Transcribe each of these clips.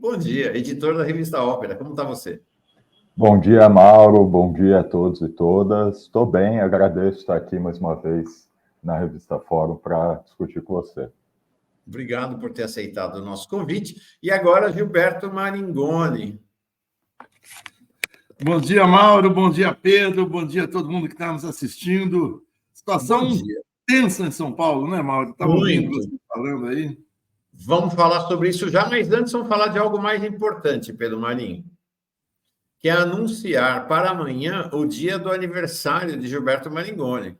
Bom dia, editor da revista Ópera. Como está você? Bom dia, Mauro. Bom dia a todos e todas. Estou bem, agradeço estar aqui mais uma vez na revista Fórum para discutir com você. Obrigado por ter aceitado o nosso convite. E agora, Gilberto Maringoni. Bom dia, Mauro. Bom dia, Pedro. Bom dia a todo mundo que está nos assistindo. Situação tensa em São Paulo, né, Mauro? Estava ouvindo você falando aí. Vamos falar sobre isso já, mas antes vamos falar de algo mais importante, Pedro Marinho, que é anunciar para amanhã o dia do aniversário de Gilberto Maringoni.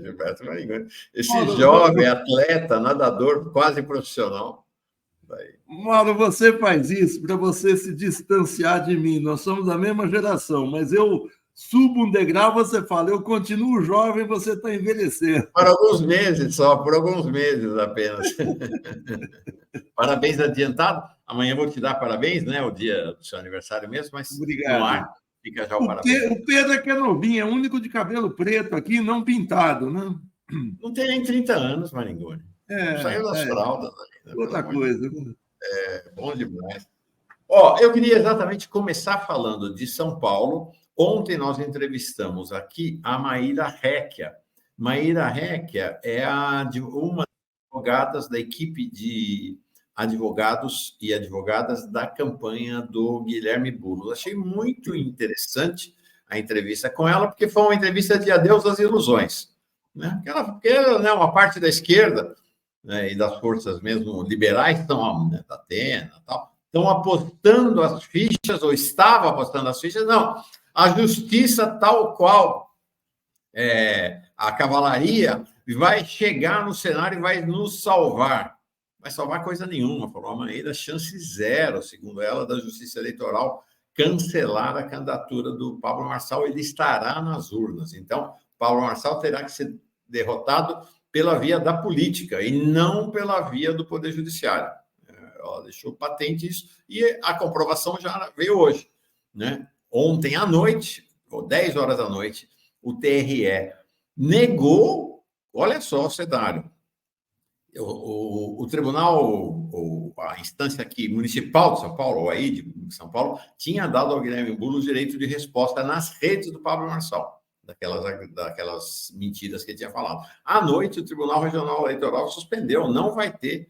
Gilberto Maringoni. Esse jovem atleta, nadador quase profissional. Mauro, você faz isso para você se distanciar de mim. Nós somos da mesma geração, mas eu subo um degrau, você fala, eu continuo jovem, você está envelhecendo. Por alguns meses só, por alguns meses apenas. Parabéns adiantado. Amanhã eu vou te dar parabéns, né? O dia do seu aniversário mesmo, mas obrigado. No ar fica já o parabéns. O Pedro é que é novinho, é o único de cabelo preto aqui, não pintado, né? Não tem nem 30 anos, Maringoni. Saiu das fraldas. Né? Outra coisa. Bom demais. Eu queria exatamente começar falando de São Paulo. Ontem nós entrevistamos aqui a Maíra Recchia. Maíra Recchia é uma das advogadas da equipe de advogados e advogadas da campanha do Guilherme Boulos. Achei muito interessante a entrevista com ela, porque foi uma entrevista de adeus às ilusões. Né? Porque ela, uma parte da esquerda, né, e das forças mesmo liberais, estão, né, da Atena e tal, estão apostando as fichas, ou estavam apostando as fichas, não. A justiça, tal qual a cavalaria, vai chegar no cenário e vai nos salvar. Vai salvar coisa nenhuma, falou a Maíra, chance zero, segundo ela, da Justiça Eleitoral cancelar a candidatura do Pablo Marçal. Ele estará nas urnas. Então, Pablo Marçal terá que ser derrotado pela via da política e não pela via do Poder Judiciário. Ela deixou patente isso e a comprovação já veio hoje. Né? Ontem à noite, ou 10 horas da noite, o TRE negou, olha só o cenário, o tribunal, a instância aqui municipal de São Paulo, ou aí de São Paulo, tinha dado ao Guilherme Boulos o direito de resposta nas redes do Pablo Marçal, daquelas mentiras que ele tinha falado. À noite, o Tribunal Regional Eleitoral suspendeu, não vai ter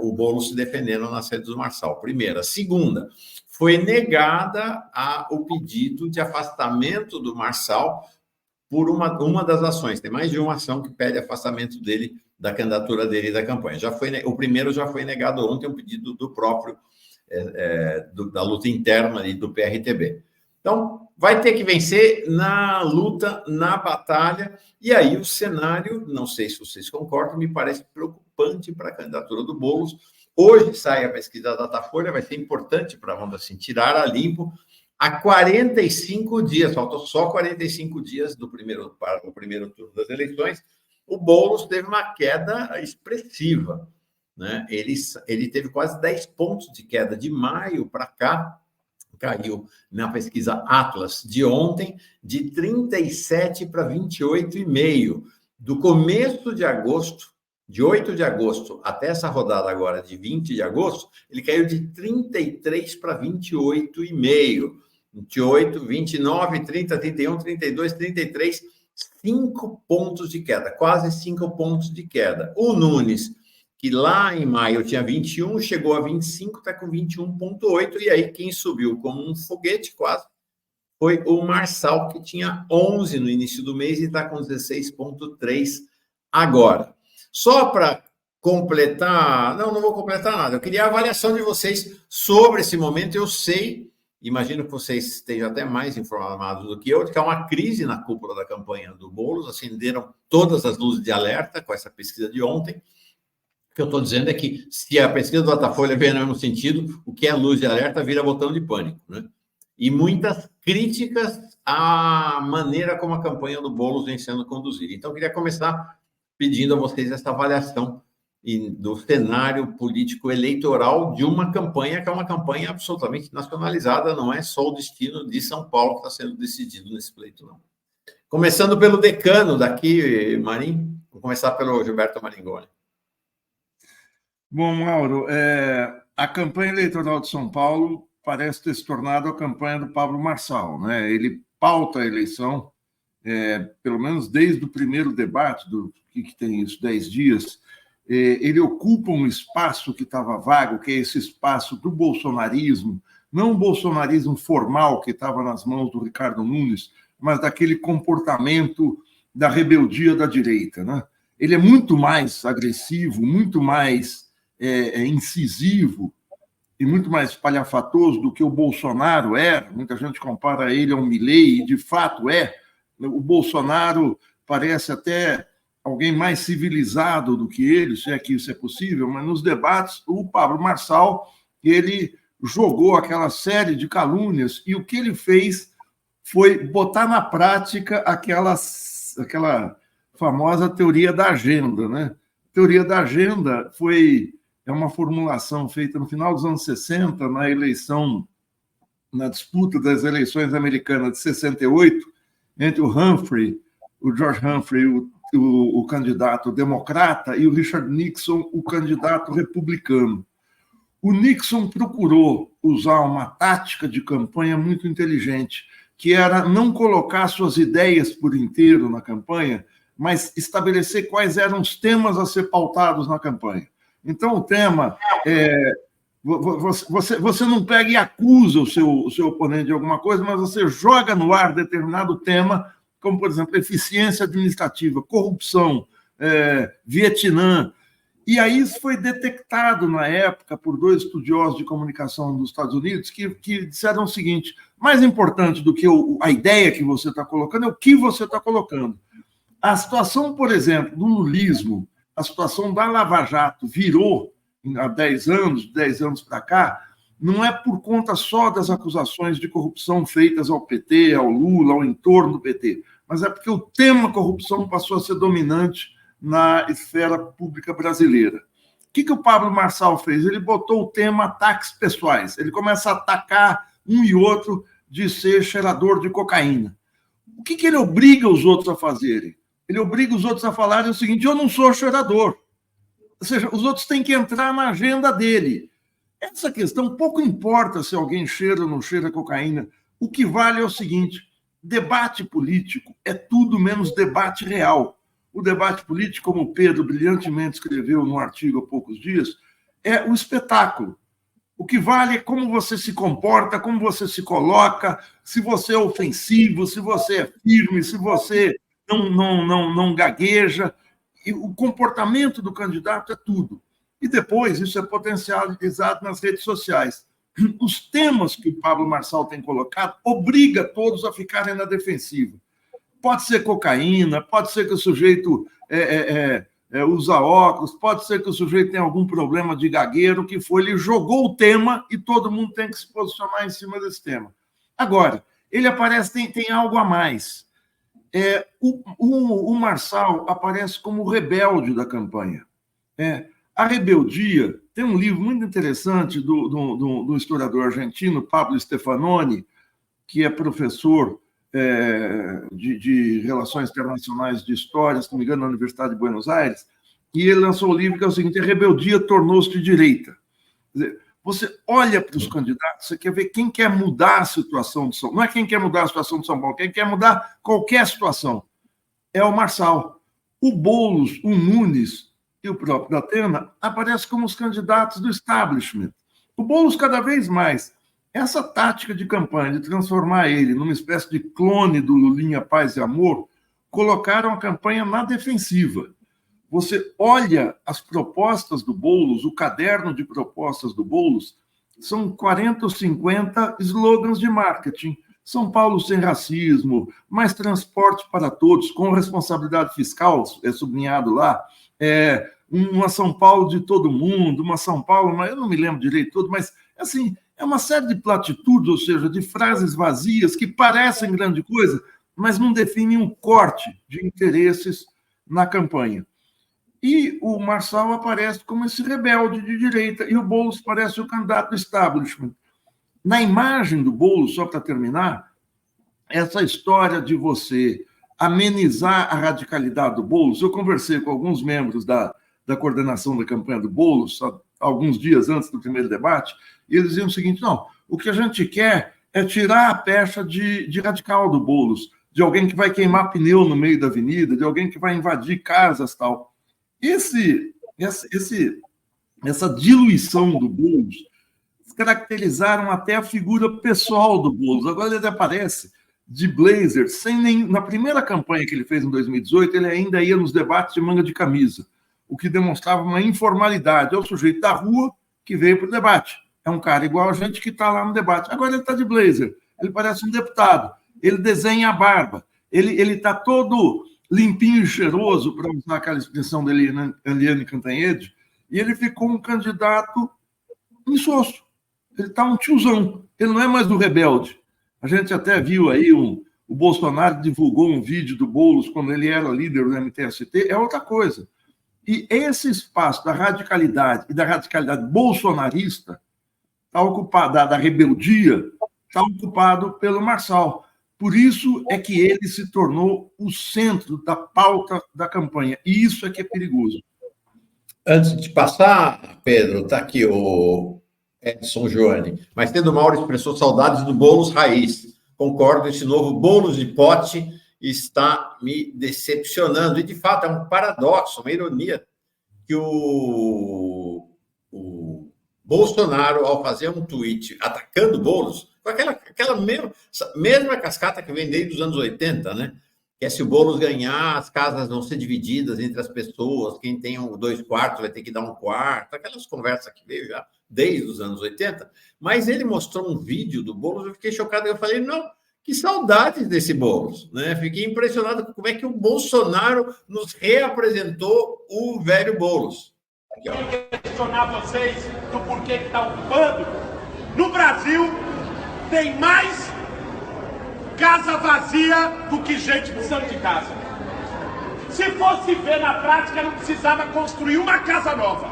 o Boulos se defendendo nas redes do Marçal. Primeira. Segunda, foi negada o pedido de afastamento do Marçal por uma das ações. Tem mais de uma ação que pede afastamento dele, da candidatura dele e da campanha. O primeiro já foi negado ontem, um pedido do próprio, da luta interna ali do PRTB. Então, vai ter que vencer na luta, na batalha, e aí o cenário, não sei se vocês concordam, me parece preocupante para a candidatura do Boulos. Hoje sai a pesquisa da Datafolha, vai ser importante para, vamos assim, tirar a limpo. Há 45 dias, faltam só 45 dias para o primeiro turno das eleições, o Boulos teve uma queda expressiva. Né? Ele teve quase 10 pontos de queda de maio para cá, caiu na pesquisa Atlas de ontem, de 37 para 28,5. Do começo de agosto, de 8 de agosto até essa rodada agora, de 20 de agosto, ele caiu de 33 para 28,5. 28, 29, 30, 31, 32, 33, 5 pontos de queda, quase 5 pontos de queda. O Nunes, que lá em maio tinha 21, chegou a 25, está com 21,8, e aí quem subiu como um foguete quase foi o Marçal, que tinha 11 no início do mês e está com 16,3 agora. Só para completar, não vou completar nada, eu queria a avaliação de vocês sobre esse momento. Eu sei, imagino que vocês estejam até mais informados do que eu, de que há uma crise na cúpula da campanha do Boulos, acenderam todas as luzes de alerta com essa pesquisa de ontem. O que eu estou dizendo é que, se a pesquisa do Datafolha vier no mesmo sentido, o que é luz de alerta vira botão de pânico. Né? E muitas críticas à maneira como a campanha do Boulos vem sendo conduzida. Então, eu queria começar pedindo a vocês essa avaliação do cenário político eleitoral de uma campanha que é uma campanha absolutamente nacionalizada, não é só o destino de São Paulo que está sendo decidido nesse pleito, não. Começando pelo decano daqui, Marim, vou começar pelo Gilberto Maringoni. Bom, Mauro, a campanha eleitoral de São Paulo parece ter se tornado a campanha do Pablo Marçal, né? Ele pauta a eleição, pelo menos desde o primeiro debate, do que tem isso, 10 dias, ele ocupa um espaço que estava vago, que é esse espaço do bolsonarismo, não o bolsonarismo formal que estava nas mãos do Ricardo Nunes, mas daquele comportamento da rebeldia da direita, né? Ele é muito mais agressivo, muito mais incisivo e muito mais espalhafatoso do que o Bolsonaro é. Muita gente compara ele ao Milei, e de fato é. O Bolsonaro parece até alguém mais civilizado do que ele, se é que isso é possível, mas nos debates o Pablo Marçal, ele jogou aquela série de calúnias e o que ele fez foi botar na prática aquela famosa teoria da agenda, né? A teoria da agenda é uma formulação feita no final dos anos 60, na disputa das eleições americanas de 68, entre o George Humphrey, o candidato democrata, e o Richard Nixon, o candidato republicano. O Nixon procurou usar uma tática de campanha muito inteligente, que era não colocar suas ideias por inteiro na campanha, mas estabelecer quais eram os temas a ser pautados na campanha. Então, o tema você não pega e acusa o seu oponente de alguma coisa, mas você joga no ar determinado tema, como, por exemplo, eficiência administrativa, corrupção, Vietnã. E aí isso foi detectado na época por 2 estudiosos de comunicação dos Estados Unidos que disseram o seguinte: mais importante do que a ideia que você está colocando é o que você está colocando. A situação, por exemplo, do lulismo, a situação da Lava Jato virou há 10 anos para cá, não é por conta só das acusações de corrupção feitas ao PT, ao Lula, ao entorno do PT, mas é porque o tema corrupção passou a ser dominante na esfera pública brasileira. O que o Pablo Marçal fez? Ele botou o tema ataques pessoais. Ele começa a atacar um e outro de ser cheirador de cocaína. O que ele obriga os outros a fazerem? Ele obriga os outros a falarem o seguinte: eu não sou cheirador. Ou seja, os outros têm que entrar na agenda dele. Essa questão, pouco importa se alguém cheira ou não cheira cocaína. O que vale é o seguinte: debate político é tudo menos debate real. O debate político, como o Pedro brilhantemente escreveu num artigo há poucos dias, é o espetáculo. O que vale é como você se comporta, como você se coloca, se você é ofensivo, se você é firme, se você não gagueja. E o comportamento do candidato é tudo. E depois isso é potencializado nas redes sociais. Os temas que o Pablo Marçal tem colocado obriga todos a ficarem na defensiva. Pode ser cocaína, pode ser que o sujeito usa óculos, pode ser que o sujeito tenha algum problema de gagueiro, o que for. Ele jogou o tema e todo mundo tem que se posicionar em cima desse tema. Agora, ele aparece, tem algo a mais. O Marçal aparece como o rebelde da campanha. A rebeldia, tem um livro muito interessante do historiador argentino, Pablo Stefanoni, que é professor de Relações Internacionais de História, se não me engano, na Universidade de Buenos Aires, e ele lançou um livro que é o seguinte: a rebeldia tornou-se de direita. Quer dizer, você olha para os candidatos, você quer ver quem quer mudar a situação de São Paulo. Não é quem quer mudar a situação de São Paulo, quem quer mudar qualquer situação. É o Marçal. O Boulos, o Nunes e o próprio Datena aparecem como os candidatos do establishment. O Boulos, cada vez mais. Essa tática de campanha, de transformar ele numa espécie de clone do Lulinha Paz e Amor, colocaram a campanha na defensiva. Você olha as propostas do Boulos, o caderno de propostas do Boulos, são 40 ou 50 slogans de marketing. São Paulo sem racismo, mais transporte para todos, com responsabilidade fiscal, é sublinhado lá, uma São Paulo de todo mundo, uma São Paulo, eu não me lembro direito tudo, mas assim, é uma série de platitudes, ou seja, de frases vazias que parecem grande coisa, mas não definem um corte de interesses na campanha. E o Marçal aparece como esse rebelde de direita, e o Boulos parece o candidato do establishment. Na imagem do Boulos, só para terminar, essa história de você amenizar a radicalidade do Boulos, eu conversei com alguns membros da da coordenação da campanha do Boulos, alguns dias antes do primeiro debate, e eles diziam o seguinte: não, o que a gente quer é tirar a pecha de radical do Boulos, de alguém que vai queimar pneu no meio da avenida, de alguém que vai invadir casas e tal. Essa diluição do Boulos caracterizaram até a figura pessoal do Boulos. Agora ele aparece de blazer, na primeira campanha que ele fez em 2018, ele ainda ia nos debates de manga de camisa, o que demonstrava uma informalidade. É o sujeito da rua que veio para o debate. É um cara igual a gente que está lá no debate. Agora ele está de blazer, ele parece um deputado, ele desenha a barba, ele está todo limpinho e cheiroso, para usar aquela expressão dele, né, Eliane Cantanhede, e ele ficou um candidato insosso. Ele está um tiozão, ele não é mais do rebelde. A gente até viu aí, o Bolsonaro divulgou um vídeo do Boulos quando ele era líder do MTST, é outra coisa. E esse espaço da radicalidade e da radicalidade bolsonarista está ocupado, da rebeldia, está ocupado pelo Marçal. Por isso é que ele se tornou o centro da pauta da campanha. E isso é que é perigoso. Antes de passar, Pedro, está aqui o Edson Joane. Mas tendo Mauro expressou saudades do Boulos raiz. Concordo, esse novo Boulos de pote está me decepcionando. E, de fato, é um paradoxo, uma ironia, que o Bolsonaro, ao fazer um tweet atacando o Boulos, com aquela mesma cascata que vem desde os anos 80, né? Que é se o Boulos ganhar, as casas vão ser divididas entre as pessoas, quem tem 2 quartos vai ter que dar 1 quarto, aquelas conversas que veio já desde os anos 80, mas ele mostrou um vídeo do Boulos, eu fiquei chocado, eu falei, não, que saudades desse Boulos, né? Fiquei impressionado com como é que o Bolsonaro nos reapresentou o velho Boulos. Aqui, ó. Eu quero questionar vocês do porquê que está ocupando. No Brasil, tem mais casa vazia do que gente precisando de casa. Se fosse ver na prática, não precisava construir uma casa nova.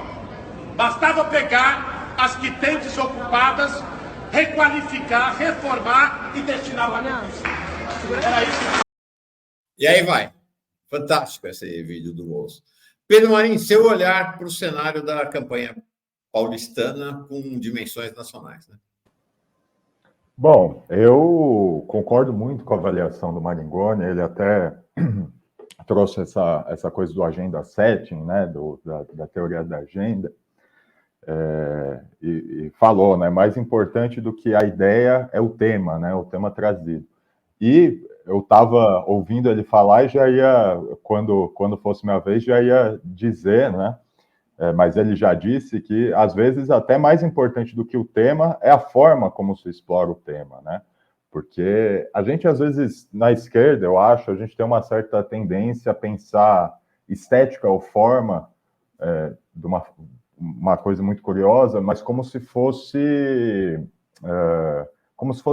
Bastava pegar as que têm desocupadas, requalificar, reformar e destinar para era isso. E aí vai. Fantástico esse vídeo do Boulos. Pedro Marim, seu olhar para o cenário da campanha paulistana com dimensões nacionais, né? Bom, eu concordo muito com a avaliação do Maringoni, ele até trouxe essa coisa do agenda setting, né, da teoria da agenda, e falou, né, mais importante do que a ideia é o tema, né, o tema trazido. E eu estava ouvindo ele falar e já ia, quando fosse minha vez, já ia dizer, né, mas ele já disse que, às vezes, até mais importante do que o tema é a forma como se explora o tema, né? Porque a gente, às vezes, na esquerda, eu acho, a gente tem uma certa tendência a pensar estética ou forma de uma coisa muito curiosa, mas como se fosse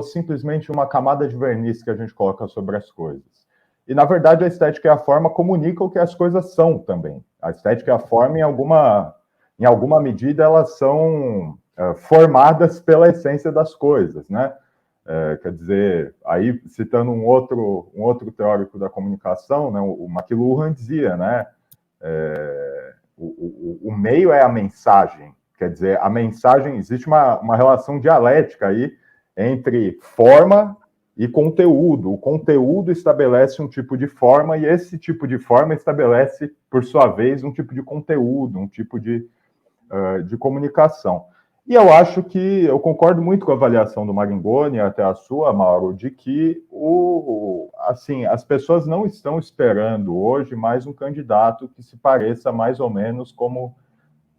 simplesmente uma camada de verniz que a gente coloca sobre as coisas. E, na verdade, a estética e a forma comunicam o que as coisas são também. A estética e a forma, em alguma medida, elas são formadas pela essência das coisas, né? Quer dizer, aí, citando um outro teórico da comunicação, né, o McLuhan dizia, né, o meio é a mensagem. Quer dizer, a mensagem, existe uma relação dialética aí entre forma e conteúdo. O conteúdo estabelece um tipo de forma e esse tipo de forma estabelece, por sua vez, um tipo de conteúdo, um tipo de comunicação. E eu acho que eu concordo muito com a avaliação do Maringoni, até a sua, Mauro, de que assim, as pessoas não estão esperando hoje mais um candidato que se pareça mais ou menos como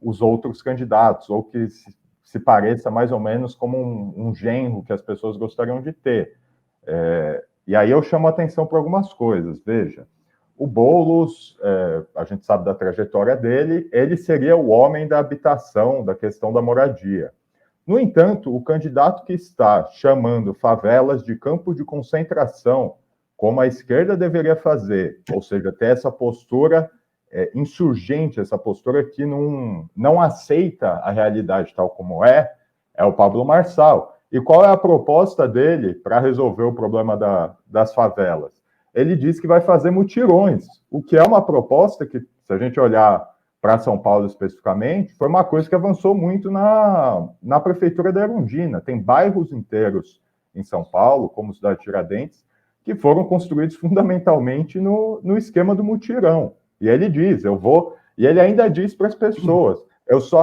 os outros candidatos, ou que se pareça mais ou menos como um genro que as pessoas gostariam de ter. E aí eu chamo a atenção para algumas coisas. Veja, o Boulos, a gente sabe da trajetória dele, ele seria o homem da habitação, da questão da moradia. No entanto, o candidato que está chamando favelas de campo de concentração, como a esquerda deveria fazer, ou seja, ter essa postura insurgente, essa postura que não aceita a realidade tal como é o Pablo Marçal. E qual é a proposta dele para resolver o problema das favelas? Ele diz que vai fazer mutirões, o que é uma proposta que, se a gente olhar para São Paulo especificamente, foi uma coisa que avançou muito na prefeitura da Erundina. Tem bairros inteiros em São Paulo, como Cidade Tiradentes, que foram construídos fundamentalmente no esquema do mutirão. E ele diz, e ele ainda diz para as pessoas,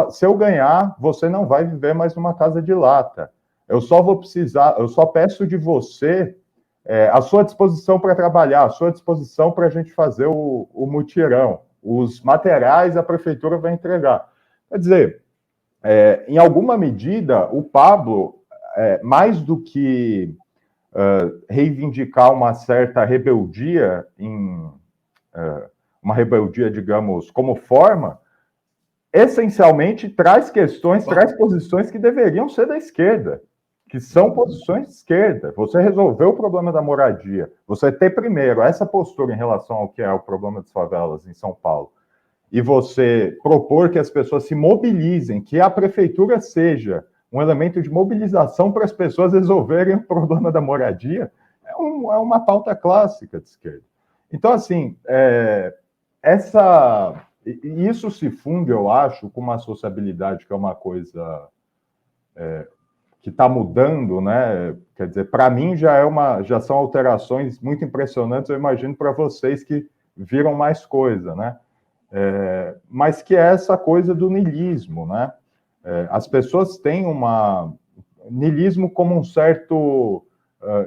se eu ganhar, você não vai viver mais numa casa de lata. Eu só peço de você a sua disposição para trabalhar, a sua disposição para a gente fazer o mutirão. Os materiais a prefeitura vai entregar. Quer dizer, em alguma medida, o Pablo, mais do que reivindicar uma certa rebeldia, uma rebeldia, digamos, como forma, essencialmente traz posições que deveriam ser da esquerda, que são posições de esquerda. Você resolveu o problema da moradia, você ter primeiro essa postura em relação ao que é o problema das favelas em São Paulo, e você propor que as pessoas se mobilizem, que a prefeitura seja um elemento de mobilização para as pessoas resolverem o problema da moradia, é uma pauta clássica de esquerda. Então, assim, isso se funde, eu acho, com uma sociabilidade que é uma coisa que está mudando, né? Quer dizer, para mim já são alterações muito impressionantes, eu imagino para vocês que viram mais coisa, né? Mas que é essa coisa do niilismo, né? As pessoas têm niilismo como um certo,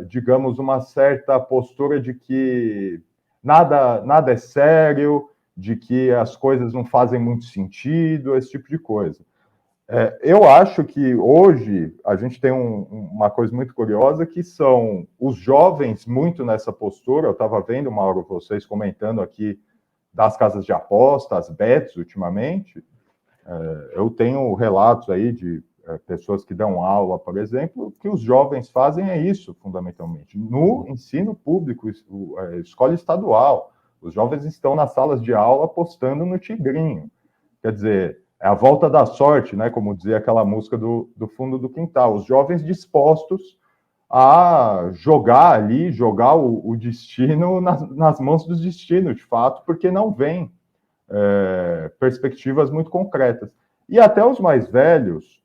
digamos, uma certa postura de que nada é sério, de que as coisas não fazem muito sentido, esse tipo de coisa. Eu acho que hoje a gente tem uma coisa muito curiosa, que são os jovens muito nessa postura. Eu estava vendo, Mauro, vocês comentando aqui das casas de aposta, as bets, ultimamente. Eu tenho relatos aí de pessoas que dão aula, por exemplo, que os jovens fazem isso, fundamentalmente. No ensino público, escola estadual, os jovens estão nas salas de aula apostando no tigrinho. Quer dizer, é a volta da sorte, né? Como dizia aquela música do fundo do quintal. Os jovens dispostos a jogar o destino nas mãos do destino, de fato, porque não vem perspectivas muito concretas. E até os mais velhos,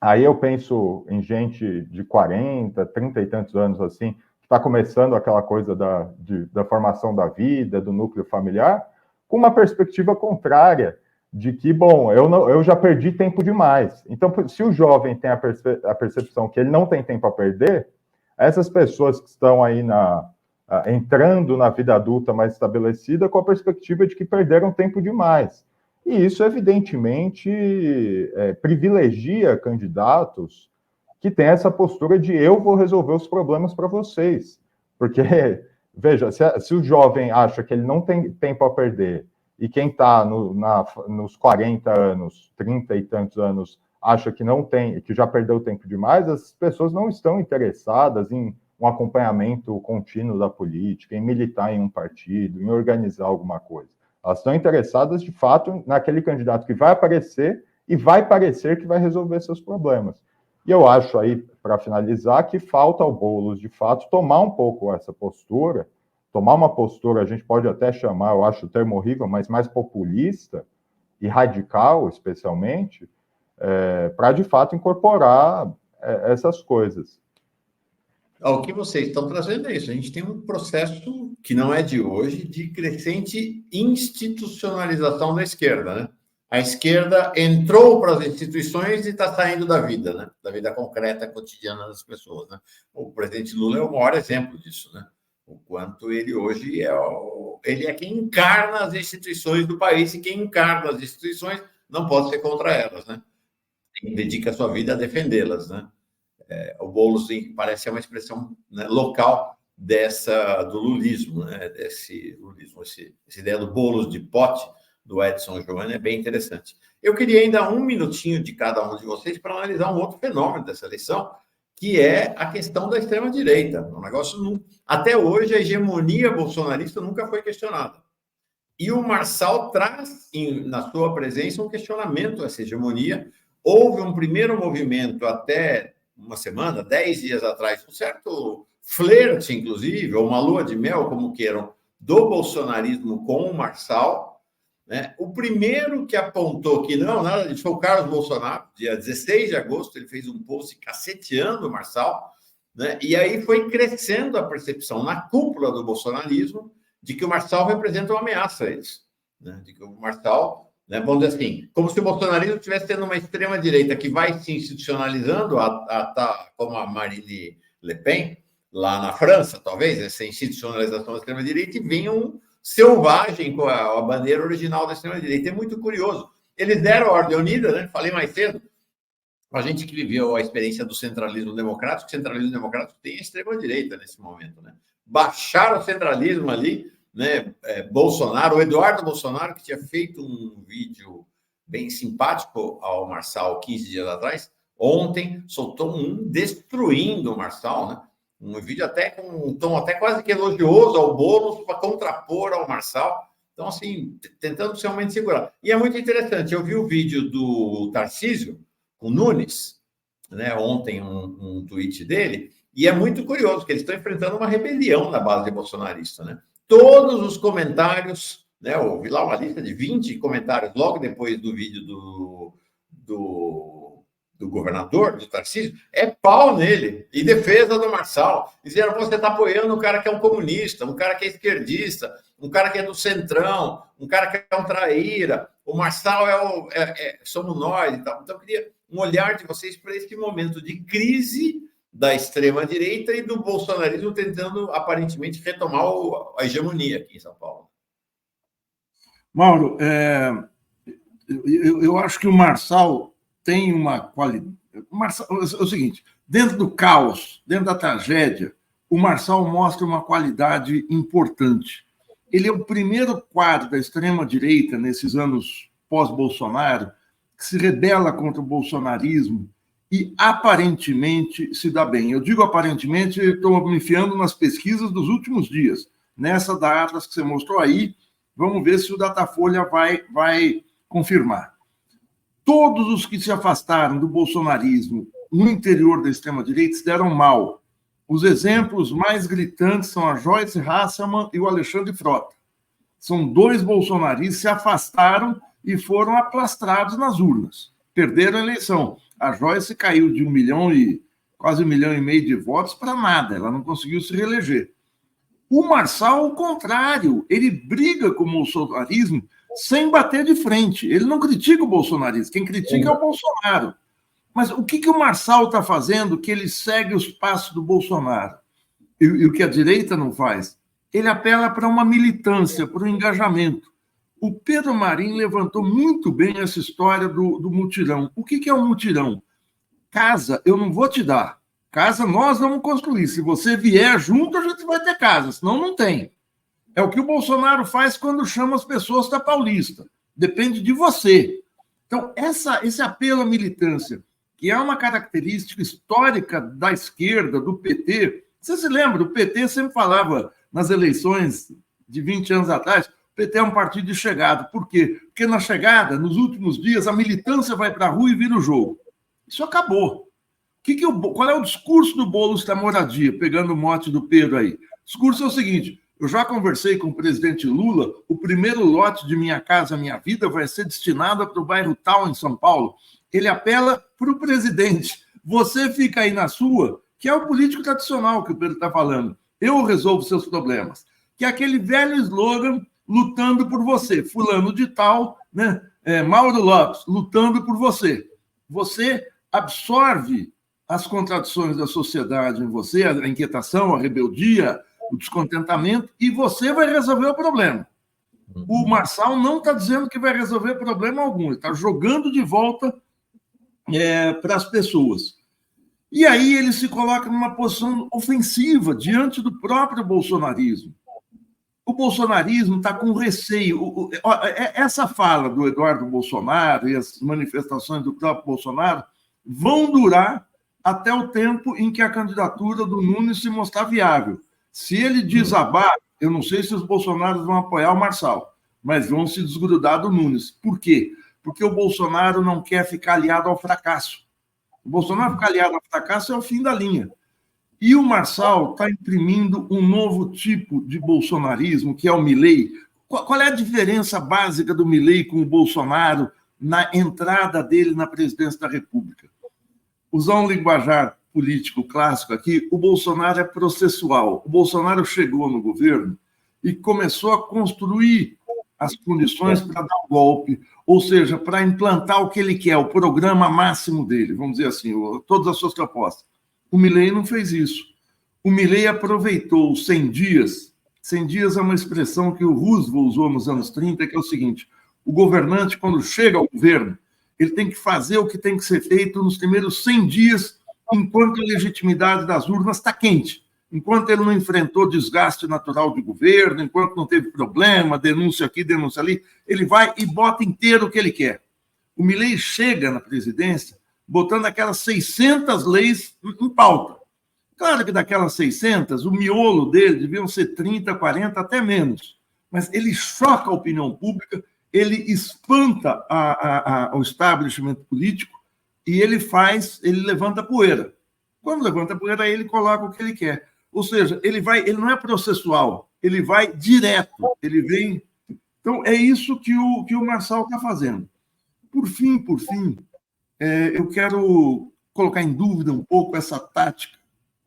aí eu penso em gente de 40, 30 e tantos anos, assim, que está começando aquela coisa da formação da vida, do núcleo familiar, com uma perspectiva contrária, de que, bom, eu já perdi tempo demais. Então, se o jovem tem a percepção que ele não tem tempo a perder, essas pessoas que estão aí entrando na vida adulta mais estabelecida com a perspectiva de que perderam tempo demais. E isso, evidentemente, privilegia candidatos que têm essa postura de eu vou resolver os problemas para vocês. Porque, veja, se o jovem acha que ele não tem tempo a perder e quem está nos 40 anos, 30 e tantos anos, acha que não tem, que já perdeu tempo demais, as pessoas não estão interessadas em um acompanhamento contínuo da política, em militar em um partido, em organizar alguma coisa. Elas estão interessadas, de fato, naquele candidato que vai aparecer e vai parecer que vai resolver seus problemas. E eu acho aí, para finalizar, que falta ao Boulos, de fato, tomar um pouco essa postura, tomar uma postura, a gente pode até chamar, eu acho o termo horrível, mas mais populista e radical, especialmente, para, de fato, incorporar essas coisas. O que vocês estão trazendo é isso. A gente tem um processo que não é de hoje, de crescente institucionalização da esquerda, né? A esquerda entrou para as instituições e está saindo da vida, né? Da vida concreta, cotidiana das pessoas, né? O presidente Lula é o maior exemplo disso, né? O quanto ele hoje ele é quem encarna as instituições do país, e quem encarna as instituições não pode ser contra elas, né? Quem dedica a sua vida a defendê-las, né? O Boulos parece ser uma expressão, né, local do lulismo, né? Desse lulismo, essa ideia do Boulos de pote do Edson Joana é bem interessante. Eu queria ainda um minutinho de cada um de vocês para analisar um outro fenômeno dessa eleição, que é a questão da extrema-direita. Um negócio até hoje a hegemonia bolsonarista nunca foi questionada. E o Marçal traz na sua presença um questionamento a essa hegemonia. Houve um primeiro movimento até uma semana, 10 dias atrás, um certo flerte, inclusive, ou uma lua de mel, como queiram, do bolsonarismo com o Marçal, né? O primeiro que apontou que não, nada disso, foi o Carlos Bolsonaro, dia 16 de agosto, ele fez um post caceteando o Marçal, né? E aí foi crescendo a percepção na cúpula do bolsonarismo de que o Marçal representa uma ameaça a eles, né? De que o Marçal, né, vamos dizer assim, como se o bolsonarismo estivesse tendo uma extrema-direita que vai se institucionalizando, como a Marine Le Pen, lá na França, talvez, essa institucionalização da extrema-direita, e vinha um selvagem com a bandeira original da extrema-direita. É muito curioso. Eles deram a ordem unida, né? Falei mais cedo, a gente que viveu a experiência do centralismo democrático, o centralismo democrático tem a extrema-direita nesse momento, né? Baixaram o centralismo ali, né? Bolsonaro, o Eduardo Bolsonaro, que tinha feito um vídeo bem simpático ao Marçal 15 dias atrás, ontem soltou um destruindo o Marçal, né? Um vídeo até com um tom até quase que elogioso ao Boulos para contrapor ao Marçal. Então, assim, tentando realmente segurar. E é muito interessante, eu vi o vídeo do Tarcísio, com o Nunes, né? Ontem um tweet dele, e é muito curioso, que eles estão enfrentando uma rebelião na base bolsonarista, né? Todos os comentários, né? Eu vi lá uma lista de 20 comentários logo depois do vídeo do governador, do Tarcísio, é pau nele, e defesa do Marçal. Dizeram, você está apoiando um cara que é um comunista, um cara que é esquerdista, um cara que é do centrão, um cara que é um traíra, o Marçal somos nós e tal. Então, eu queria um olhar de vocês para esse momento de crise da extrema-direita e do bolsonarismo tentando, aparentemente, retomar a hegemonia aqui em São Paulo. Mauro, eu acho que o Marçal tem uma qualidade. É o seguinte, dentro do caos, dentro da tragédia, o Marçal mostra uma qualidade importante. Ele é o primeiro quadro da extrema-direita, nesses anos pós-Bolsonaro, que se rebela contra o bolsonarismo e, aparentemente, se dá bem. Eu digo aparentemente, estou me enfiando nas pesquisas dos últimos dias. Nessa da Atlas que você mostrou aí, vamos ver se o Datafolha vai confirmar. Todos os que se afastaram do bolsonarismo no interior da extrema-direita se deram mal. Os exemplos mais gritantes são a Joyce Hasselmann e o Alexandre Frota. São dois bolsonaristas que se afastaram e foram aplastrados nas urnas. Perderam a eleição. A Joyce caiu de quase 1,5 milhão de votos para nada. Ela não conseguiu se reeleger. O Marçal, ao contrário, ele briga com o bolsonarismo sem bater de frente. Ele não critica o bolsonarismo. Quem critica é o Bolsonaro. Mas o que o Marçal está fazendo que ele segue os passos do Bolsonaro? E o que a direita não faz? Ele apela para uma militância, para um engajamento. O Pedro Marim levantou muito bem essa história do mutirão. O que é um mutirão? Casa eu não vou te dar. Casa nós vamos construir. Se você vier junto, a gente vai ter casa. Senão não tem. É o que o Bolsonaro faz quando chama as pessoas da Paulista. Depende de você. Então, esse apelo à militância, que é uma característica histórica da esquerda, do PT. Você se lembra? O PT sempre falava nas eleições de 20 anos atrás, o PT é um partido de chegada. Por quê? Porque na chegada, nos últimos dias, a militância vai para a rua e vira o jogo. Isso acabou. Qual é o discurso do Boulos da moradia, pegando o mote do Pedro aí? O discurso é o seguinte: eu já conversei com o presidente Lula, o primeiro lote de Minha Casa Minha Vida vai ser destinado para o bairro tal em São Paulo. Ele apela para o presidente. Você fica aí na sua, que é o político tradicional que o Pedro está falando. Eu resolvo seus problemas. Que é aquele velho slogan, lutando por você. Fulano de tal, né? Mauro Lopes, lutando por você. Você absorve as contradições da sociedade em você, a inquietação, a rebeldia, o descontentamento, e você vai resolver o problema. O Marçal não está dizendo que vai resolver problema algum, ele está jogando de volta para as pessoas. E aí ele se coloca numa posição ofensiva diante do próprio bolsonarismo. O bolsonarismo está com receio. Essa fala do Eduardo Bolsonaro e as manifestações do próprio Bolsonaro vão durar até o tempo em que a candidatura do Nunes se mostrar viável. Se ele desabar, eu não sei se os bolsonaros vão apoiar o Marçal, mas vão se desgrudar do Nunes. Por quê? Porque o Bolsonaro não quer ficar aliado ao fracasso. O Bolsonaro ficar aliado ao fracasso é o fim da linha. E o Marçal está imprimindo um novo tipo de bolsonarismo, que é o Milei. Qual é a diferença básica do Milei com o Bolsonaro na entrada dele na presidência da República? Usar um linguajar político clássico aqui, o Bolsonaro é processual. O Bolsonaro chegou no governo e começou a construir as condições para dar o golpe, ou seja, para implantar o que ele quer, o programa máximo dele, vamos dizer assim, todas as suas propostas. O Milei não fez isso. O Milei aproveitou os 100 dias. 100 dias é uma expressão que o Roosevelt usou nos anos 30, que é o seguinte: o governante, quando chega ao governo, ele tem que fazer o que tem que ser feito nos primeiros 100 dias, enquanto a legitimidade das urnas está quente, enquanto ele não enfrentou desgaste natural de governo, enquanto não teve problema, denúncia aqui, denúncia ali, ele vai e bota inteiro o que ele quer. O Milei chega na presidência botando aquelas 600 leis em pauta. Claro que daquelas 600, o miolo dele deviam ser 30, 40, até menos. Mas ele choca a opinião pública, ele espanta o establishment político e ele levanta poeira. Quando levanta poeira, aí ele coloca o que ele quer. Ou seja, ele não é processual, ele vai direto, ele vem... Então, é isso que o Marçal está fazendo. Por fim, eu quero colocar em dúvida um pouco essa tática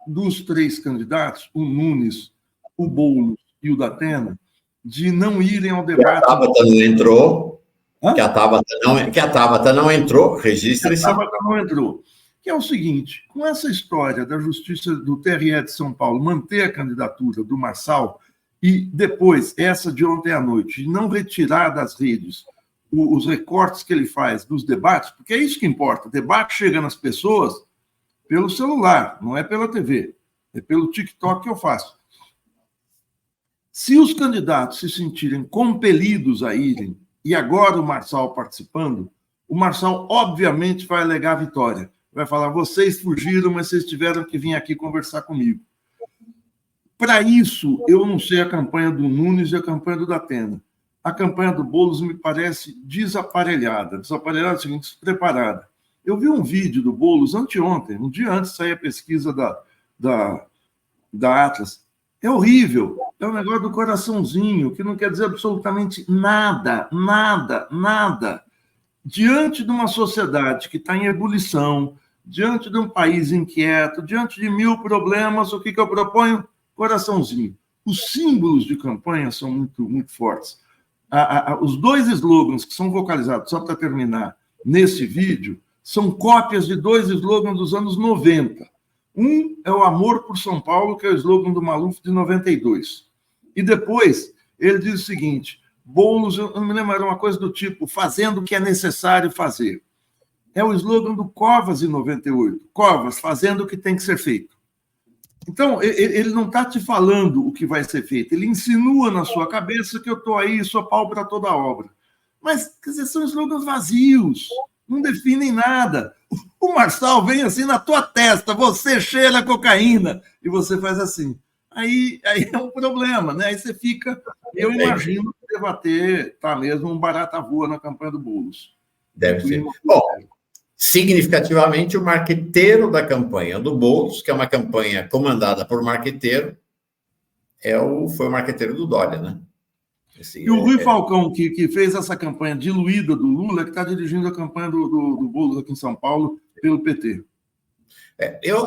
dos 3 candidatos, o Nunes, o Boulos e o Datena, de não irem ao debate... Que a Tabata não entrou. Que a Tabata não entrou, registre-se. A Tabata não entrou. Que é o seguinte, com essa história da Justiça do TRE de São Paulo manter a candidatura do Marçal e depois, essa de ontem à noite, de não retirar das redes os recortes que ele faz dos debates, porque é isso que importa, o debate chega nas pessoas pelo celular, não é pela TV, é pelo TikTok que eu faço. Se os candidatos se sentirem compelidos a irem, e agora o Marçal participando, o Marçal obviamente vai alegar a vitória. Vai falar, vocês fugiram, mas vocês tiveram que vir aqui conversar comigo. Para isso, eu não sei a campanha do Nunes e a campanha do Datena. A campanha do Boulos me parece desaparelhada. Desaparelhada é o seguinte, despreparada. Eu vi um vídeo do Boulos anteontem, um dia antes de sair a pesquisa da Atlas. É horrível. É um negócio do coraçãozinho, que não quer dizer absolutamente nada, nada, nada. Diante de uma sociedade que está em ebulição, diante de um país inquieto, diante de 1000 problemas, o que eu proponho? Coraçãozinho. Os símbolos de campanha são muito, muito fortes. Os 2 slogans que são vocalizados, só para terminar, nesse vídeo, são cópias de 2 slogans dos anos 90. Um é o Amor por São Paulo, que é o slogan do Maluf de 92. E depois, ele diz o seguinte, Boulos, eu não me lembro, era uma coisa do tipo, fazendo o que é necessário fazer. É o slogan do Covas, em 98. Covas, fazendo o que tem que ser feito. Então, ele não está te falando o que vai ser feito, ele insinua na sua cabeça que eu estou aí, sou pau para toda a obra. Mas, quer dizer, são slogans vazios, não definem nada. O Marçal vem assim na tua testa, você cheira cocaína, e você faz assim. Aí é um problema, né? Aí você fica... Eu imagino que debater, tá mesmo, um barata voa na campanha do Boulos. Deve ser. Bom, significativamente, o marqueteiro da campanha do Boulos, que é uma campanha comandada por marqueteiro, foi o marqueteiro do Dória, né? E o Rui Falcão, que fez essa campanha diluída do Lula, que está dirigindo a campanha do Boulos aqui em São Paulo pelo PT.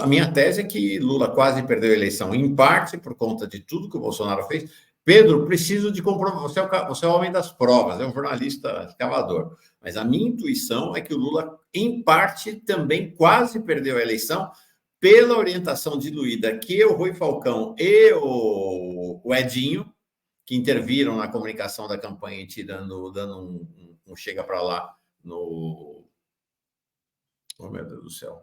A minha tese é que Lula quase perdeu a eleição, em parte por conta de tudo que o Bolsonaro fez. Pedro, preciso de comprovar. Você é o homem das provas, é um jornalista escavador. Mas a minha intuição é que o Lula, em parte, também quase perdeu a eleição pela orientação diluída que o Rui Falcão e o Edinho, que interviram na comunicação da campanha e dando um chega para lá no... Oh, meu Deus do céu.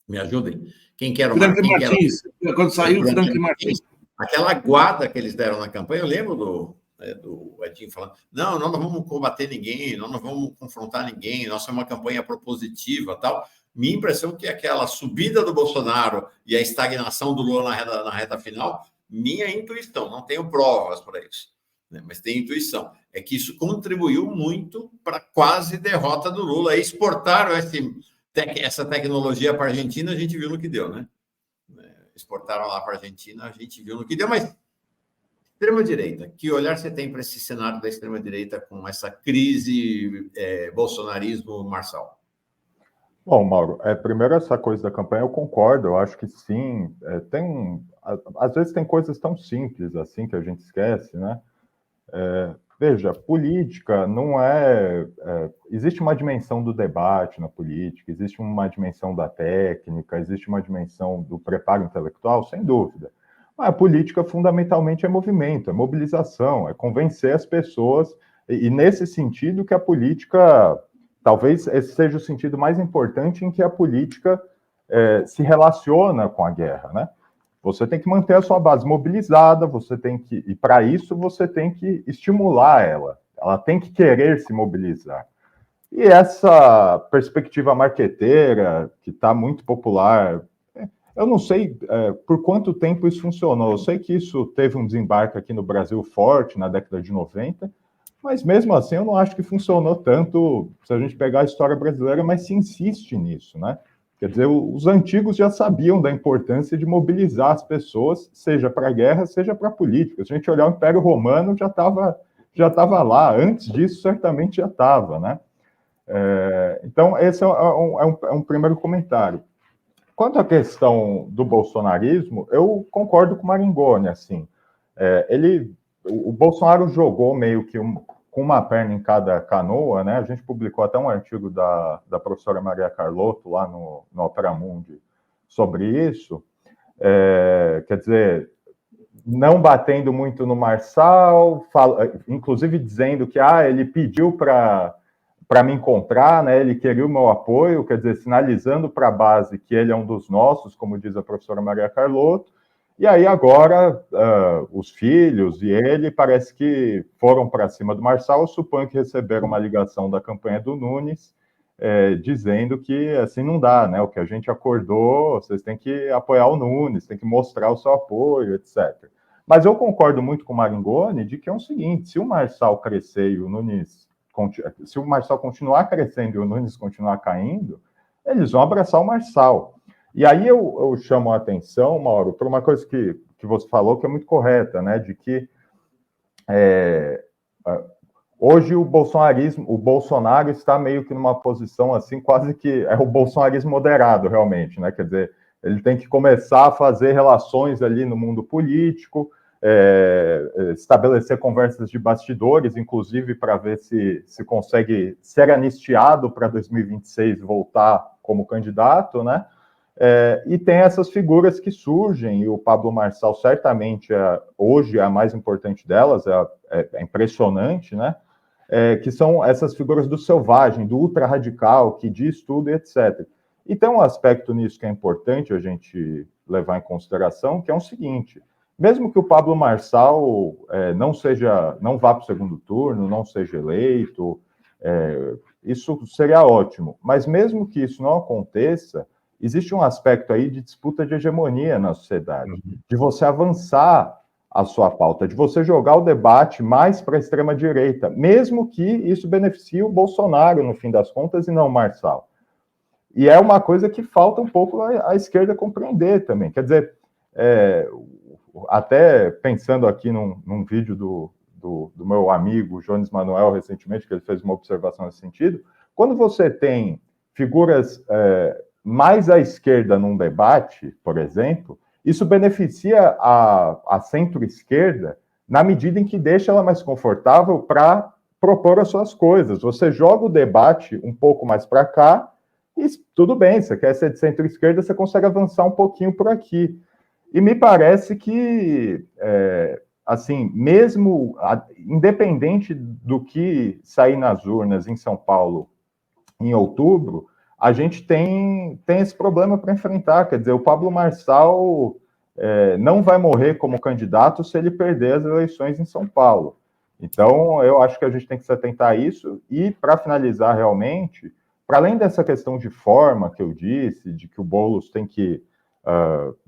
Me ajudem. Quem que era o Frank Martins. Quando saiu o Frank Martins. Aquela guarda que eles deram na campanha, eu lembro do Edinho falando, nós não vamos combater ninguém, nós não vamos confrontar ninguém, nossa é uma campanha propositiva, tal. Minha impressão é que aquela subida do Bolsonaro e a estagnação do Lula na reta final, minha intuição, não tenho provas para isso, né, mas tenho intuição, é que isso contribuiu muito para a quase derrota do Lula. Exportaram essa tecnologia para a Argentina, a gente viu no que deu, né? Exportaram lá para a Argentina, a gente viu no que deu, mas Extrema-direita, que olhar você tem para esse cenário da extrema-direita com essa crise bolsonarismo-Marçal? Bom, Mauro, primeiro essa coisa da campanha eu concordo, eu acho que sim, às vezes tem coisas tão simples assim que a gente esquece, né? Veja, política não existe uma dimensão do debate na política, existe uma dimensão da técnica, existe uma dimensão do preparo intelectual, sem dúvida. Mas a política, fundamentalmente, é movimento, é mobilização, é convencer as pessoas, e nesse sentido que a política, talvez esse seja o sentido mais importante em que a política se relaciona com a guerra, né? Você tem que manter a sua base mobilizada, e para isso você tem que estimular ela tem que querer se mobilizar. E essa perspectiva marqueteira, que está muito popular, eu não sei por quanto tempo isso funcionou. Eu sei que isso teve um desembarque aqui no Brasil forte na década de 90, mas mesmo assim eu não acho que funcionou tanto se a gente pegar a história brasileira, mas se insiste nisso, né? Quer dizer, os antigos já sabiam da importância de mobilizar as pessoas, seja para a guerra, seja para a política. Se a gente olhar o Império Romano, já estava lá. Antes disso, certamente já estava, né? Então, esse é um primeiro comentário. Quanto à questão do bolsonarismo, eu concordo com o Maringoni, assim. O Bolsonaro jogou meio que com uma perna em cada canoa, né? A gente publicou até um artigo da professora Maria Carlotto lá no Opera Mundi sobre isso. Quer dizer, não batendo muito no Marçal, inclusive dizendo que ele pediu para me encontrar, né? Ele queria o meu apoio, quer dizer, sinalizando para a base que ele é um dos nossos, como diz a professora Maria Carlotto. E aí agora os filhos e ele parece que foram para cima do Marçal. Eu suponho que receberam uma ligação da campanha do Nunes dizendo que assim não dá, né? O que a gente acordou, vocês têm que apoiar o Nunes, têm que mostrar o seu apoio, etc. Mas eu concordo muito com o Maringoni de que é o seguinte: se o Marçal crescer e o Nunes, se o Marçal continuar crescendo e o Nunes continuar caindo, eles vão abraçar o Marçal. E aí eu chamo a atenção, Mauro, para uma coisa que você falou que é muito correta, né? De que hoje o Bolsonaro está meio que numa posição assim, quase que é o bolsonarismo moderado, realmente, né? Quer dizer, ele tem que começar a fazer relações ali no mundo político, estabelecer conversas de bastidores, inclusive para ver se consegue ser anistiado para 2026 voltar como candidato, né? E tem essas figuras que surgem, e o Pablo Marçal certamente hoje é a mais importante delas, é impressionante, né? Que são essas figuras do selvagem, do ultra-radical, que diz tudo, etc. E tem um aspecto nisso que é importante a gente levar em consideração, que é o seguinte: mesmo que o Pablo Marçal não vá para o segundo turno, não seja eleito, isso seria ótimo, mas mesmo que isso não aconteça, existe um aspecto aí de disputa de hegemonia na sociedade, de você avançar a sua pauta, de você jogar o debate mais para a extrema-direita, mesmo que isso beneficie o Bolsonaro, no fim das contas, e não o Marçal. E é uma coisa que falta um pouco a esquerda compreender também. Quer dizer, até pensando aqui num vídeo do meu amigo Jones Manuel, recentemente, que ele fez uma observação nesse sentido, quando você tem figuras mais à esquerda num debate, por exemplo, isso beneficia a centro-esquerda na medida em que deixa ela mais confortável para propor as suas coisas. Você joga o debate um pouco mais para cá e tudo bem, você quer ser de centro-esquerda, você consegue avançar um pouquinho por aqui. E me parece que, assim, mesmo independente do que sair nas urnas em São Paulo em outubro, a gente tem esse problema para enfrentar. Quer dizer, o Pablo Marçal não vai morrer como candidato se ele perder as eleições em São Paulo. Então, eu acho que a gente tem que se atentar a isso. E, para finalizar, realmente, para além dessa questão de forma que eu disse, de que o Boulos tem que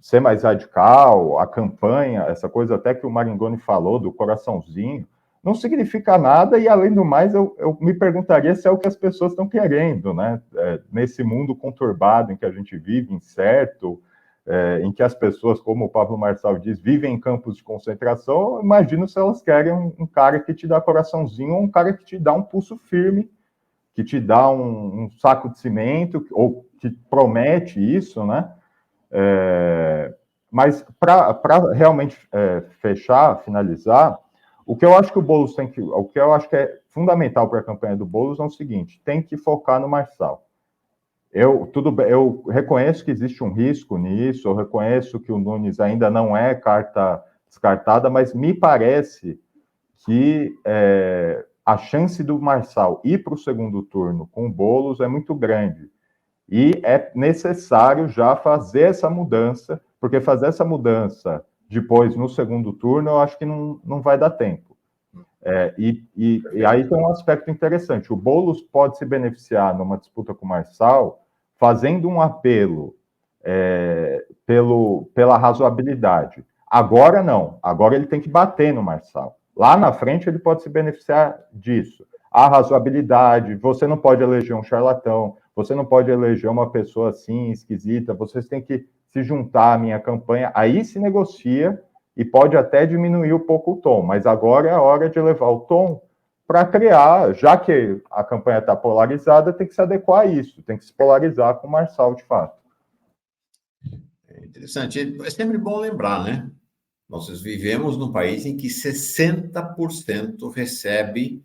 ser mais radical, a campanha, essa coisa até que o Maringoni falou, do coraçãozinho, não significa nada, e além do mais, eu me perguntaria se é o que as pessoas estão querendo, né? Nesse mundo conturbado em que a gente vive, incerto, em que as pessoas, como o Pablo Marçal diz, vivem em campos de concentração, imagino se elas querem um cara que te dá coraçãozinho ou um cara que te dá um pulso firme, que te dá um saco de cimento, ou que promete isso, né? Mas para realmente fechar, finalizar, o que eu acho que o que eu acho que é fundamental para a campanha do Boulos é o seguinte: tem que focar no Marçal. Eu reconheço que existe um risco nisso, eu reconheço que o Nunes ainda não é carta descartada, mas me parece que a chance do Marçal ir para o segundo turno com o Boulos é muito grande. E é necessário já fazer essa mudança, porque fazer essa mudança depois, no segundo turno, eu acho que não vai dar tempo. E aí tem um aspecto interessante. O Boulos pode se beneficiar numa disputa com o Marçal fazendo um apelo pela razoabilidade. Agora não. Agora ele tem que bater no Marçal. Lá na frente ele pode se beneficiar disso. A razoabilidade, você não pode eleger um charlatão, você não pode eleger uma pessoa assim, esquisita, vocês têm que se juntar à minha campanha, aí se negocia e pode até diminuir um pouco o tom, mas agora é a hora de levar o tom para criar, já que a campanha está polarizada, tem que se adequar a isso, tem que se polarizar com o Marçal, de fato. É interessante, é sempre bom lembrar, né? Nós vivemos num país em que 60% recebe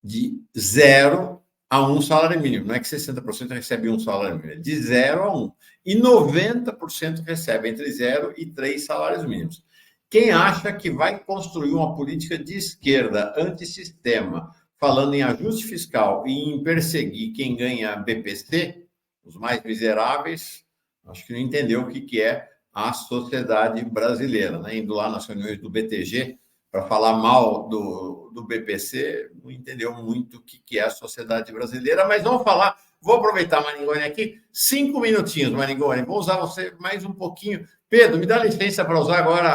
de 0 a 1 salário mínimo. Não é que 60% recebe 1 salário mínimo, é de 0 a 1. E 90% recebe entre 0 e 3 salários mínimos. Quem acha que vai construir uma política de esquerda antissistema, falando em ajuste fiscal e em perseguir quem ganha BPC, os mais miseráveis, acho que não entendeu o que é a sociedade brasileira, né? Indo lá nas reuniões do BTG para falar mal do BPC, não entendeu muito o que é a sociedade brasileira, mas vamos falar, vou aproveitar, Maringoni, aqui, 5 minutinhos, Maringoni, vou usar você mais um pouquinho. Pedro, me dá licença para usar agora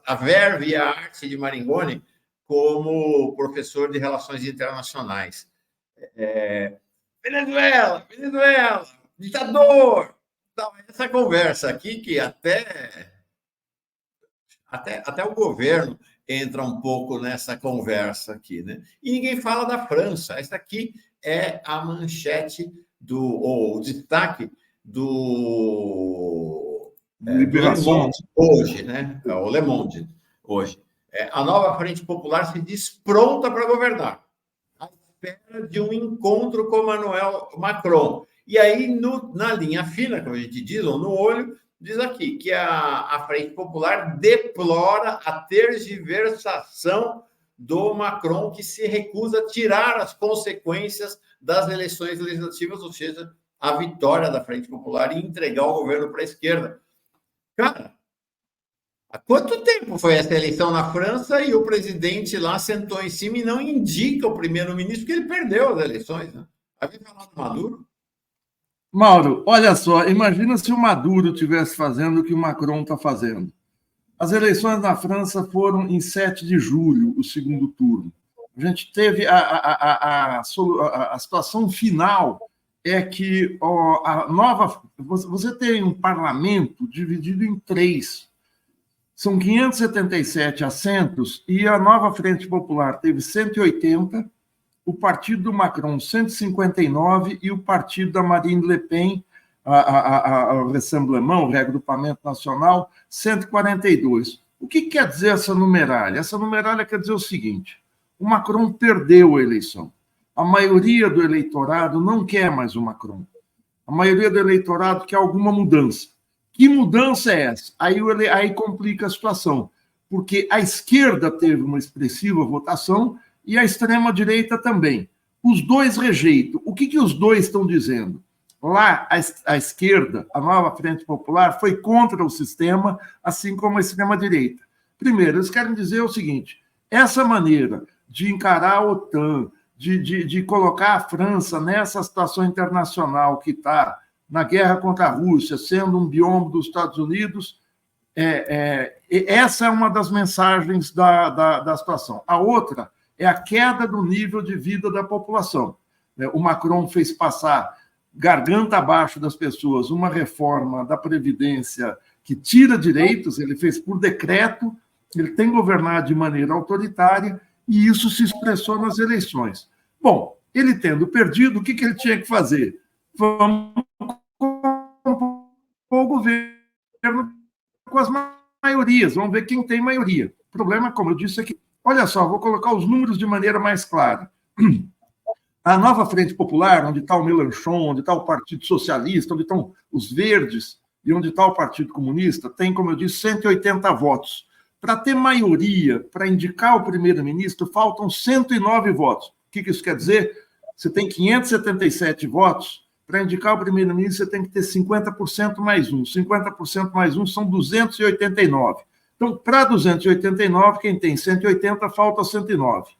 a verve e a arte de Maringoni como professor de Relações Internacionais. Venezuela, ditador! Então, essa conversa aqui, que até o governo entra um pouco nessa conversa aqui, né? E ninguém fala da França. Essa aqui é a manchete ou o destaque do Le Monde hoje, né? O Le Monde hoje. A nova Frente Popular se diz pronta para governar, à espera de um encontro com Emmanuel Macron. E aí, na linha fina, como a gente diz, ou no olho, diz aqui que a Frente Popular deplora a tergiversação do Macron, que se recusa a tirar as consequências das eleições legislativas, ou seja, a vitória da Frente Popular e entregar o governo para a esquerda. Cara, há quanto tempo foi essa eleição na França e o presidente lá sentou em cima e não indica o primeiro-ministro, porque ele perdeu as eleições, né? Havia falado do Maduro? Mauro, olha só, imagina se o Maduro estivesse fazendo o que o Macron está fazendo. As eleições na França foram em 7 de julho, o segundo turno. A gente teve a situação final é que você tem um parlamento dividido em 3. São 577 assentos e a nova Frente Popular teve 180, o partido do Macron 159 e o partido da Marine Le Pen, o Rassemblement, o Reagrupamento Nacional, 142. O que quer dizer essa numerária? Essa numerária quer dizer o seguinte: o Macron perdeu a eleição. A maioria do eleitorado não quer mais o Macron. A maioria do eleitorado quer alguma mudança. Que mudança é essa? Aí complica a situação, porque a esquerda teve uma expressiva votação e a extrema-direita também. Os dois rejeitam. O que os dois estão dizendo? Lá, a esquerda, a nova Frente Popular, foi contra o sistema, assim como a extrema-direita. Primeiro, eles querem dizer o seguinte: essa maneira de encarar a OTAN, de colocar a França nessa situação internacional que está na guerra contra a Rússia, sendo um biombo dos Estados Unidos, essa é uma das mensagens da situação. A outra é a queda do nível de vida da população. O Macron fez passar garganta abaixo das pessoas uma reforma da Previdência que tira direitos, ele fez por decreto, ele tem governado de maneira autoritária, e isso se expressou nas eleições. Bom, ele tendo perdido, o que ele tinha que fazer? Vamos compor o governo com as maiorias, vamos ver quem tem maioria. O problema, como eu disse aqui, olha só, vou colocar os números de maneira mais clara. A Nova Frente Popular, onde está o Mélenchon, onde está o Partido Socialista, onde estão os Verdes e onde está o Partido Comunista, tem, como eu disse, 180 votos. Para ter maioria, para indicar o primeiro-ministro, faltam 109 votos. O que isso quer dizer? Você tem 577 votos, para indicar o primeiro-ministro, você tem que ter 50% mais um. 50% mais um são 289. Então, para 289, quem tem 180, falta 109.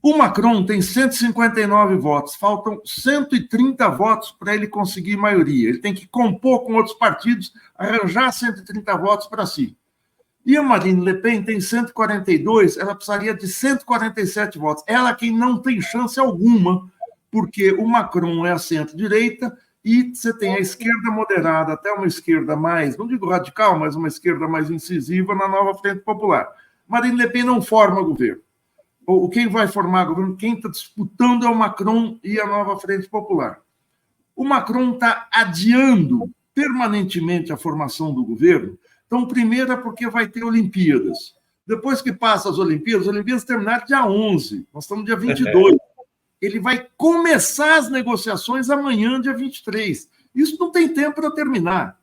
O Macron tem 159 votos, faltam 130 votos para ele conseguir maioria. Ele tem que compor com outros partidos, arranjar 130 votos para si. E a Marine Le Pen tem 142, ela precisaria de 147 votos. Ela quem não tem chance alguma, porque o Macron é a centro-direita e você tem a esquerda moderada, até uma esquerda mais, não digo radical, mas uma esquerda mais incisiva na Nova Frente Popular. Marine Le Pen não forma governo. Quem vai formar governo, quem está disputando é o Macron e a Nova Frente Popular. O Macron está adiando permanentemente a formação do governo. Então, primeiro é porque vai ter Olimpíadas. Depois que passa as Olimpíadas terminaram dia 11, nós estamos no dia 22. Ele vai começar as negociações amanhã, dia 23. Isso não tem tempo para terminar,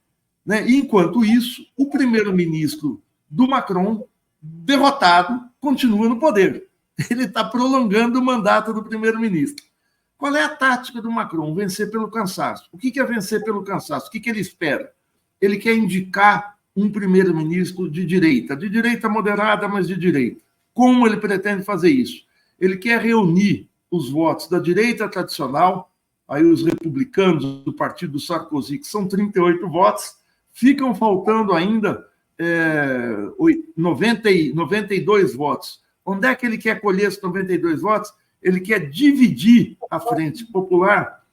né? E, enquanto isso, o primeiro-ministro do Macron, derrotado, continua no poder. Ele está prolongando o mandato do primeiro-ministro. Qual é a tática do Macron? Vencer pelo cansaço. O que é vencer pelo cansaço? O que ele espera? Ele quer indicar um primeiro-ministro de direita moderada, mas de direita. Como ele pretende fazer isso? Ele quer reunir os votos da direita tradicional, aí os republicanos do partido do Sarkozy, que são 38 votos, ficam faltando ainda 92 votos. Onde é que ele quer colher esses 92 votos? Ele quer dividir a Frente Popular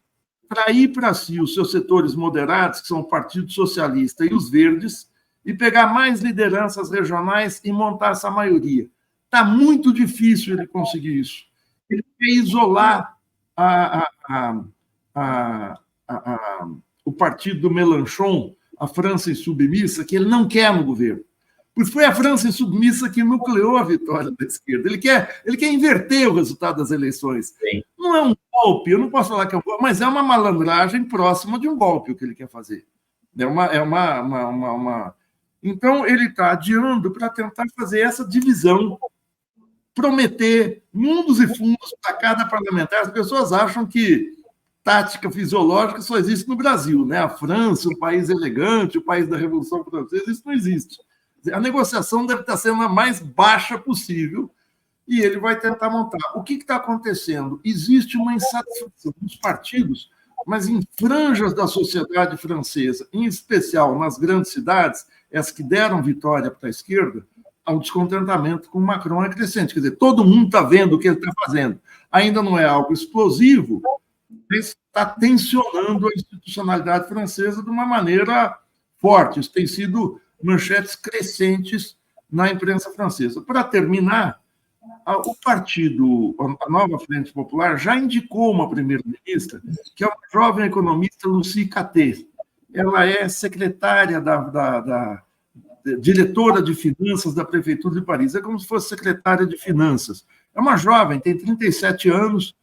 para ir para si os seus setores moderados, que são o Partido Socialista e os Verdes, e pegar mais lideranças regionais e montar essa maioria. Está muito difícil ele conseguir isso. Ele quer isolar o partido do Mélenchon, a França Insubmissa, que ele não quer no governo. Porque foi a França Insubmissa que nucleou a vitória da esquerda. Ele quer inverter o resultado das eleições. Sim. Não é um golpe, eu não posso falar que é um golpe, mas é uma malandragem próxima de um golpe o que ele quer fazer. Então, ele está adiando para tentar fazer essa divisão, prometer mundos e fundos para cada parlamentar. As pessoas acham que tática fisiológica só existe no Brasil, né? A França, um país elegante, o país da Revolução Francesa, isso não existe. A negociação deve estar sendo a mais baixa possível e ele vai tentar montar. O que está acontecendo? Existe uma insatisfação dos partidos, mas em franjas da sociedade francesa, em especial nas grandes cidades, as que deram vitória para a esquerda, o descontentamento com o Macron é crescente. Quer dizer, todo mundo está vendo o que ele está fazendo. Ainda não é algo explosivo, mas está tensionando a institucionalidade francesa de uma maneira forte. Isso tem sido manchetes crescentes na imprensa francesa. Para terminar, o partido, a Nova Frente Popular, já indicou uma primeira-ministra, que é uma jovem economista, Lucie Catté. Ela é secretária diretora de finanças da Prefeitura de Paris. É como se fosse secretária de finanças. É uma jovem, tem 37 anos,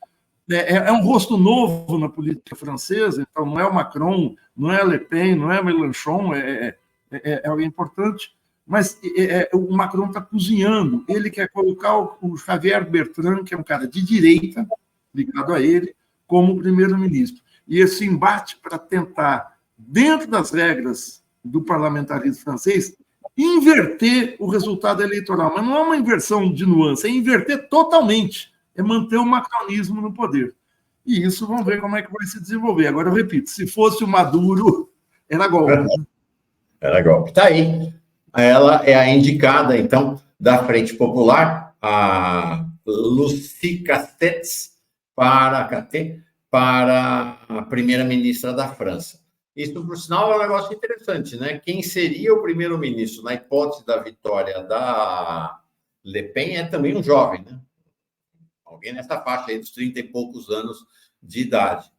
é um rosto novo na política francesa, então não é o Macron, não é Le Pen, não é Mélenchon, é alguém importante, mas o Macron está cozinhando. Ele quer colocar o Xavier Bertrand, que é um cara de direita, ligado a ele, como primeiro-ministro. E esse embate para tentar, dentro das regras do parlamentarismo francês, inverter o resultado eleitoral. Mas não é uma inversão de nuance, é inverter totalmente, é manter o macronismo no poder. E isso vamos ver como é que vai se desenvolver. Agora, eu repito, se fosse o Maduro, era golpe. Era golpe. Está aí. Ela é a indicada, então, da Frente Popular, a Lucie Catté, para a primeira-ministra da França. Isso, por sinal, é um negócio interessante, né? Quem seria o primeiro-ministro na hipótese da vitória da Le Pen é também um jovem, né? Alguém nessa faixa aí dos 30 e poucos anos de idade,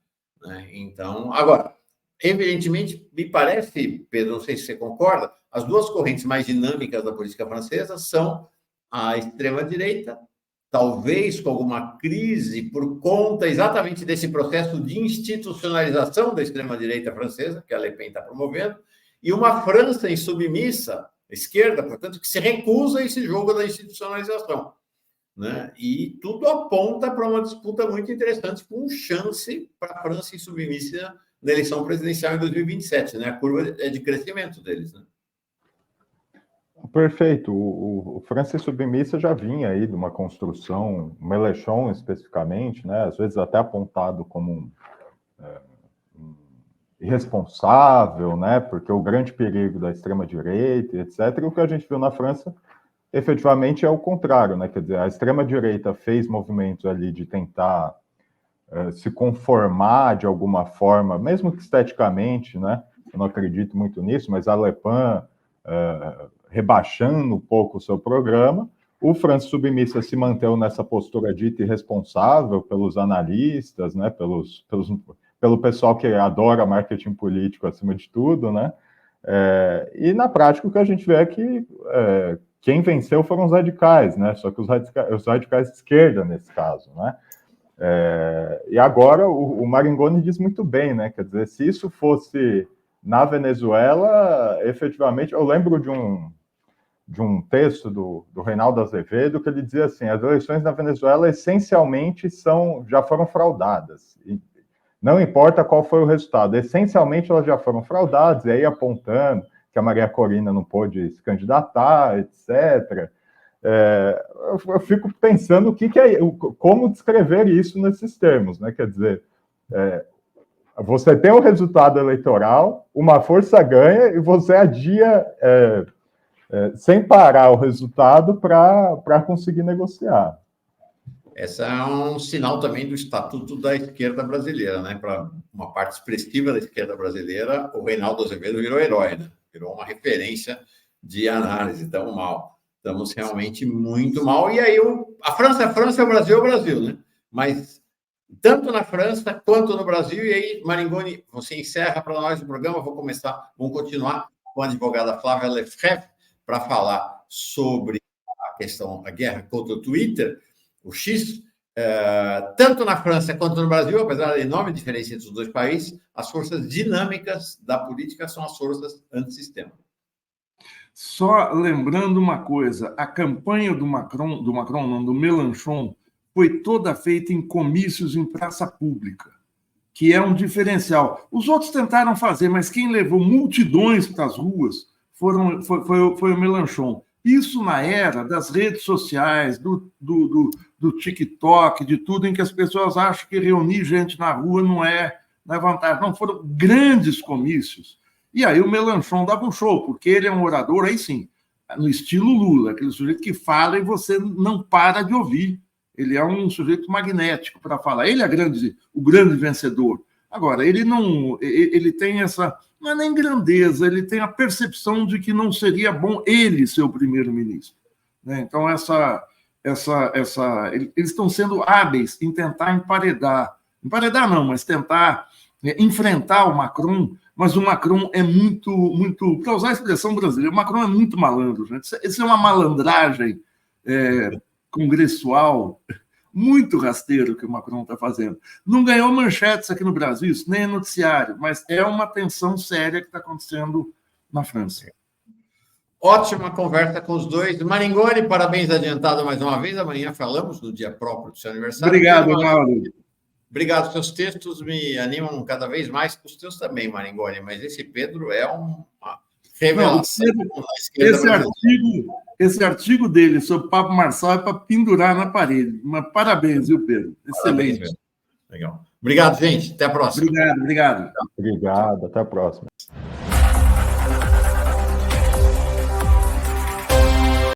né? Então, agora, evidentemente, me parece, Pedro, não sei se você concorda, as duas correntes mais dinâmicas da política francesa são a extrema-direita, talvez com alguma crise por conta exatamente desse processo de institucionalização da extrema-direita francesa, que a Le Pen está promovendo, e uma França insubmissa, esquerda, portanto, que se recusa a esse jogo da institucionalização, né? E tudo aponta para uma disputa muito interessante, com chance para a França insubmissa na eleição presidencial em 2027, né? A curva é de crescimento deles, né? Perfeito. O França Submissa já vinha aí de uma construção, Mélenchon especificamente, né? Às vezes até apontado como irresponsável, né? Porque o grande perigo da extrema-direita, etc. E o que a gente viu na França, efetivamente, é o contrário, né? Quer dizer, a extrema-direita fez movimentos ali de tentar se conformar de alguma forma, mesmo que esteticamente, né? Eu não acredito muito nisso, mas a Le Pen rebaixando um pouco o seu programa, o França Submissa se manteve nessa postura dita irresponsável pelos analistas, né, pelo pessoal que adora marketing político acima de tudo, né, e na prática o que a gente vê é que quem venceu foram os radicais, né, só que os radicais de esquerda nesse caso, né, e agora o Maringoni diz muito bem, né, quer dizer, se isso fosse na Venezuela, efetivamente, eu lembro de um texto do Reinaldo Azevedo que ele dizia assim, as eleições na Venezuela essencialmente já foram fraudadas. E não importa qual foi o resultado, essencialmente elas já foram fraudadas, e aí apontando que a Maria Corina não pôde se candidatar, etc. Eu fico pensando como descrever isso nesses termos, né? Quer dizer, você tem um resultado eleitoral, uma força ganha e você adia sem parar o resultado para conseguir negociar. Esse é um sinal também do estatuto da esquerda brasileira, né? Para uma parte expressiva da esquerda brasileira, o Reinaldo Azevedo virou herói, né? Virou uma referência de análise. Estamos mal. Estamos realmente muito mal. E aí, a França é França, o Brasil é o Brasil, né? Mas tanto na França quanto no Brasil. E aí, Maringoni, você encerra para nós o programa. Vamos continuar com a advogada Flávia Lefebvre para falar sobre a guerra contra o Twitter, o X. Tanto na França quanto no Brasil, apesar da enorme diferença entre os dois países, as forças dinâmicas da política são as forças antissistema. Só lembrando uma coisa, a campanha do Mélenchon, foi toda feita em comícios em praça pública, que é um diferencial. Os outros tentaram fazer, mas quem levou multidões para as ruas foi o Mélenchon. Isso na era das redes sociais, do TikTok, de tudo, em que as pessoas acham que reunir gente na rua não é vantagem. Não, foram grandes comícios. E aí o Mélenchon dava um show, porque ele é um orador, aí sim, no estilo Lula, aquele sujeito que fala e você não para de ouvir. Ele é um sujeito magnético para falar. Ele é o grande vencedor. Agora, ele tem essa... Não é nem grandeza, ele tem a percepção de que não seria bom ele ser o primeiro-ministro, né? Então, eles estão sendo hábeis em tentar emparedar não, mas tentar enfrentar o Macron, mas o Macron é muito, para usar a expressão brasileira, o Macron é muito malandro, gente. Isso é uma malandragem congressual muito rasteiro que o Macron está fazendo. Não ganhou manchetes aqui no Brasil, isso nem é noticiário, mas é uma tensão séria que está acontecendo na França. Ótima conversa com os dois. Maringoni, parabéns adiantado mais uma vez. Amanhã falamos no dia próprio do seu aniversário. Obrigado, Mauro. Obrigado. Seus textos me animam cada vez mais. Os teus também, Maringoni, mas esse Pedro é uma revelação. Esse artigo dele sobre o Pablo Marçal é para pendurar na parede. Mas parabéns, viu, Pedro? Excelente. Parabéns, legal. Obrigado, gente. Até a próxima. Obrigado. Obrigado. Até a próxima.